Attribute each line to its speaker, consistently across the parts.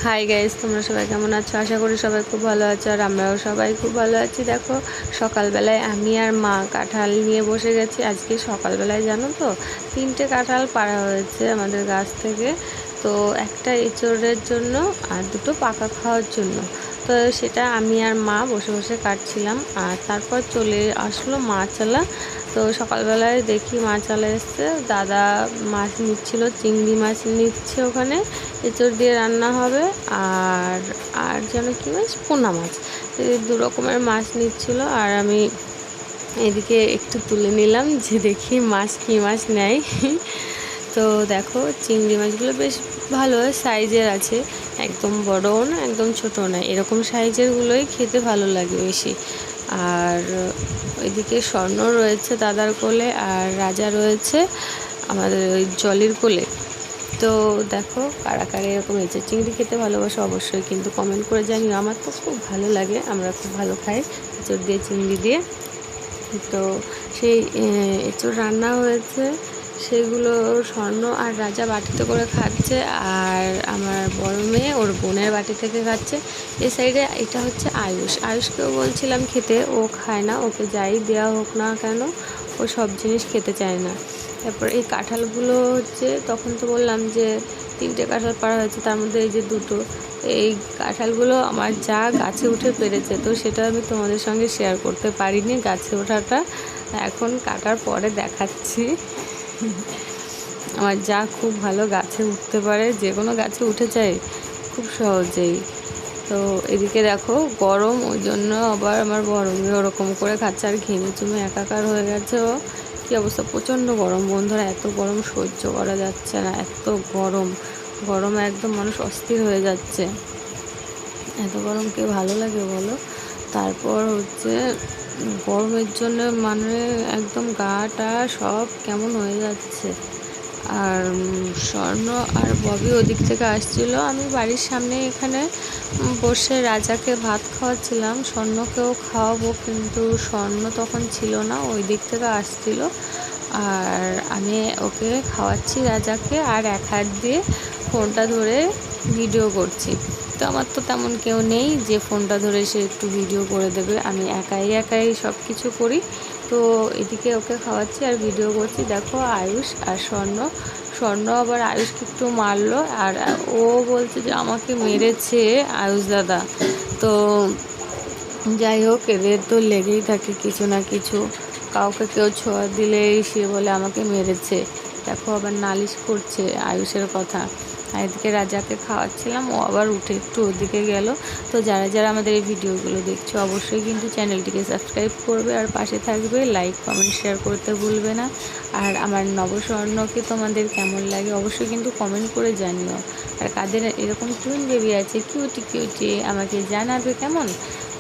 Speaker 1: Hi guys, তোমরা সবাই কেমন আছো? আশা করি সবাই খুব ভালো আছো, আর আমরাও সবাই খুব ভালো আছি। দেখো, সকালবেলায় আমি আর মা কাঁঠাল নিয়ে বসে গেছি। আজকে সকালবেলায় জানো তো, 3টে কাঁঠাল পাড়া হয়েছে আমাদের গাছ থেকে। তো একটা এঁচোড়ের জন্য আর 2টো পাকা খাওয়ার জন্য। তো সেটা আমি আর মা বসে বসে কাটছিলাম। আর তারপর চলে আসলো মাছওয়ালা। তো সকালবেলায় দেখি মাছওয়ালা এসছে, দাদা মাছ নিচ্ছিল, চিংড়ি মাছ নিচ্ছে ওখানে, এঁচোড় দিয়ে রান্না হবে। আর আর যেন কি মাছ, পোনা মাছ, এই 2 রকমের মাছ নিচ্ছিল। আর আমি এদিকে একটু তুলে নিলাম যে দেখি মাছ কী মাছ নেয়। তো দেখো, চিংড়ি মাছগুলো বেশ ভালো সাইজের আছে, একদম বড়ও না একদম ছোটো না, এরকম সাইজেরগুলোই খেতে ভালো লাগে বেশি। আর ওইদিকে স্বর্ণ রয়েছে দাদার কোলে, আর রাজা রয়েছে আমাদের ওই জলের কোলে। তো দেখো, কারা কারা এরকম এঁচোড় চিংড়ি খেতে ভালোবাসো অবশ্যই কিন্তু কমেন্ট করে জানিও। আমার তো খুব ভালো লাগে, আমরা খুব ভালো খাই এঁচোড় দিয়ে চিংড়ি দিয়ে। তো সেই এঁচোড় রান্না হয়েছে, সেগুলো স্বর্ণ আর রাজা বাটিতে করে খাচ্ছে, আর আমার বড় মেয়ে ওর বোনের বাটি থেকে খাচ্ছে। এই সাইডে এটা হচ্ছে আয়ুষকেও বলছিলাম খেতে, ও খায় না, ওকে যাই দেওয়া হোক না কেন ও সব জিনিস খেতে চায় না। তারপর এই কাঁঠালগুলো হচ্ছে, তখন তো বললাম যে 3টে কাঁঠাল পাড়া হয়েছে, তার মধ্যে এই যে 2টো, এই কাঁঠালগুলো আমার যা গাছে উঠে পেরেছে, তো সেটা আমি তোমাদের সঙ্গে শেয়ার করতে পারিনি গাছে ওঠাটা, এখন কাটার পরে দেখাচ্ছি। আমার যা খুব ভালো গাছে উঠতে পারে, যে কোনো গাছে উঠে যায় খুব সহজেই। তো এদিকে দেখো গরম, ওই জন্য আবার আমার বড় মেয়ে ওরকম করে খাচ্ছে, আর ঘেমে চুমে একাকার হয়ে গেছে ও। কী অবস্থা, প্রচণ্ড গরম বন্ধুরা, এত গরম সহ্য করা যাচ্ছে না, এত গরমে একদম মানুষ অস্থির হয়ে যাচ্ছে। এত গরম কে ভালো লাগে বলো? তারপর হচ্ছে গরমের জন্য মানে একদম গাটা সব কেমন হয়ে যাচ্ছে। আর স্বর্ণ আর ববি ওদিক থেকে আসছিল, আমি বাড়ির সামনে এখানে বসে রাজাকে ভাত খাওয়াচ্ছিলাম, স্বর্ণকেও খাওয়াবো, কিন্তু স্বর্ণ তখন ছিল না, ওই দিক থেকে আসছিল। আর আমি ওকে খাওয়াচ্ছি রাজাকে, আর এক হাত দিয়ে ফোনটা ধরে ভিডিও করছি। তো আমার তো তেমন কেউ নেই যে ফোনটা ধরে সে একটু ভিডিও করে দেবে, আমি একাই সব কিছু করি। তো এদিকে ওকে খাওয়াচ্ছি আর ভিডিও করছি। দেখো আয়ুষ আর স্বর্ণ আবার আয়ুষকে একটু মারলো, আর ও বলছে যে আমাকে মেরেছে আয়ুষ দাদা। তো যাই হোক, এদের তো লেগেই থাকে কিছু না কিছু, কাউকে কেউ ছোঁয়া দিলেই সে বলে আমাকে মেরেছে। দেখো আবার নালিশ করছে আয়ুষের কথা। আর এদিকে রাজাকে খাওয়াচ্ছিলাম, ও আবার উঠে একটু ওদিকে গেল। তো যারা যারা আমাদের এই ভিডিওগুলো দেখছো অবশ্যই কিন্তু চ্যানেলটিকে সাবস্ক্রাইব করবে, আর পাশে থাকবে, লাইক কমেন্ট শেয়ার করতে ভুলবে না। আর আমার নবস্বর্ণকে তোমাদের কেমন লাগে অবশ্যই কিন্তু কমেন্ট করে জানিও। আর কাদের এরকম টুইন বেবি আছে কিউটি আমাকে জানাবে কেমন।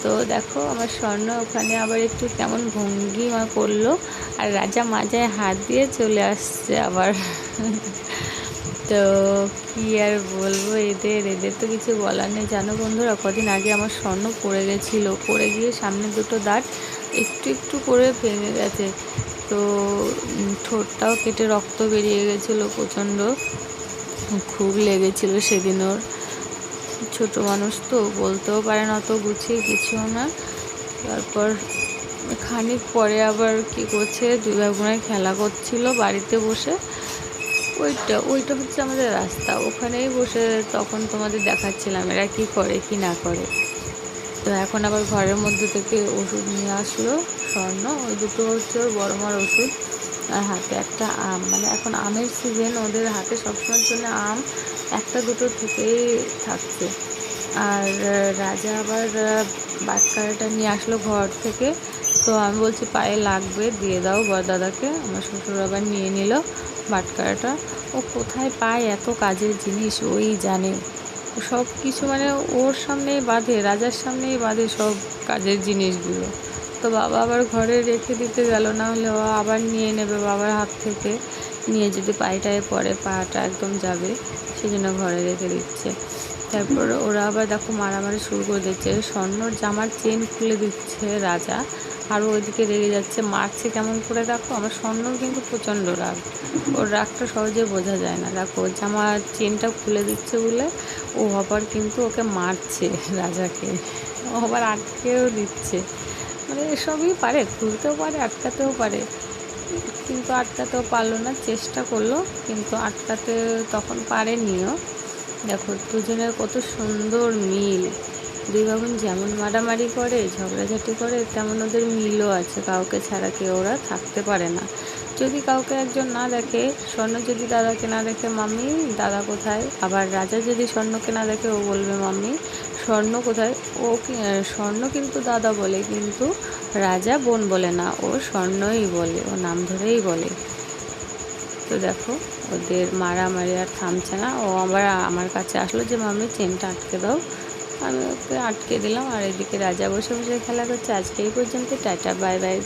Speaker 1: তো দেখো আমার স্বর্ণ ওখানে আবার একটু কেমন ভঙ্গিমা করলো, আর রাজা মাজায় হাত দিয়ে চলে আসছে আবার। তো কি আর বলবো, এদের তো কিছু বলার নেই। জানো বন্ধুরা, কদিন আগে আমার স্বর্ণ পড়ে গেছিলো, পড়ে গিয়ে সামনে 2টো দাঁত একটু করে ভেঙে গেছে। তো ঠোঁটটাও কেটে রক্ত বেরিয়ে গেছিলো প্রচণ্ড, খুব লেগেছিল সেদিন ওর। ছোটো মানুষ তো বলতেও পারে না, অত গুছিয়ে কিছুও না। তারপর খানিক পরে আবার কি করছে, 2 ভাই বোনে খেলা করছিল বাড়িতে বসে। ওইটা হচ্ছে আমাদের রাস্তা, ওখানেই বসে তখন তোমাদের দেখাচ্ছিলাম এরা কি করে কি না করে। তো এখন আবার ঘরের মধ্যে থেকে ওষুধ নিয়ে আসলো স্বর্ণ, ওই 2টো হচ্ছে ওর বড় মার ওষুধ, আর হাতে একটা আম, মানে এখন আমের সিজন, ওদের হাতে সবসময়ের জন্য আম 1-2টো থেকেই থাকছে। আর রাজা আবার বাটখারাটা নিয়ে আসলো ঘর থেকে। তো আমি বলছি পায়ে লাগবে, দিয়ে দাও বড়দাদাকে। আমার শ্বশুর আবার নিয়ে নিল বাটখারাটা। ও কোথায় পায় এত কাজের জিনিস ওই জানে, সব কিছু মানে ওর সামনেই বাঁধে, রাজার সামনেই বাঁধে সব কাজের জিনিসগুলো। তো বাবা আবার ঘরে রেখে দিতে গেল, না হলে ও আবার নিয়ে নেবে বাবার হাত থেকে। নিয়ে যদি পায়েটায় পড়ে পাটা একদম যাবে, সেই জন্য ঘরে রেখে দিচ্ছে। তারপর ওরা আবার দেখো মারামারি শুরু করে দিচ্ছে, স্বর্ণর জামার চেন খুলে দিচ্ছে রাজা, আর ওইদিকে রেগে যাচ্ছে, মারছে কেমন করে দেখো। আমার স্বর্ণর কিন্তু প্রচণ্ড রাগ, ওর রাগটা সহজে বোঝা যায় না। দেখো জামার চেনটা খুলে দিচ্ছে বলে ও আবার কিন্তু ওকে মারছে রাজাকে, ও আবার আটকেও দিচ্ছে। মানে এসবই পারে, খুলতেও পারে আটকাতেও পারে, কিন্তু আটকাতেও পারলো না, চেষ্টা করলো কিন্তু আটকাতে তখন পারেনিও। দেখো দুজনের কত সুন্দর মিল, দুই ভাই যেমন মারামারি করে ঝগড়াঝাটি করে তেমন ওদের মিলও আছে, কাউকে ছাড়া কেউ ওরা থাকতে পারে না। যদি কাউকে একজন না দেখে, স্বর্ণ যদি দাদাকে না দেখে মাম্মি দাদা কোথায়, আবার রাজা যদি স্বর্ণকে না দেখে ও বলবে মাম্মি স্বর্ণ কোথায়। ও স্বর্ণ কিন্তু দাদা বলে, কিন্তু রাজা বোন বলে না, ও স্বর্ণই বলে, ও নাম ধরেই বলে। তো দেখো ওদের মারামারি আর থামছে না, ও আবার আমার কাছে আসলো যে মাম্মি চেনটা আটকে দাও, আমি ওকে আটকে দিলাম। আর এদিকে রাজা বসে বসে খেলা করছে। আজকে এই পর্যন্ত, টাটা বাই বাই।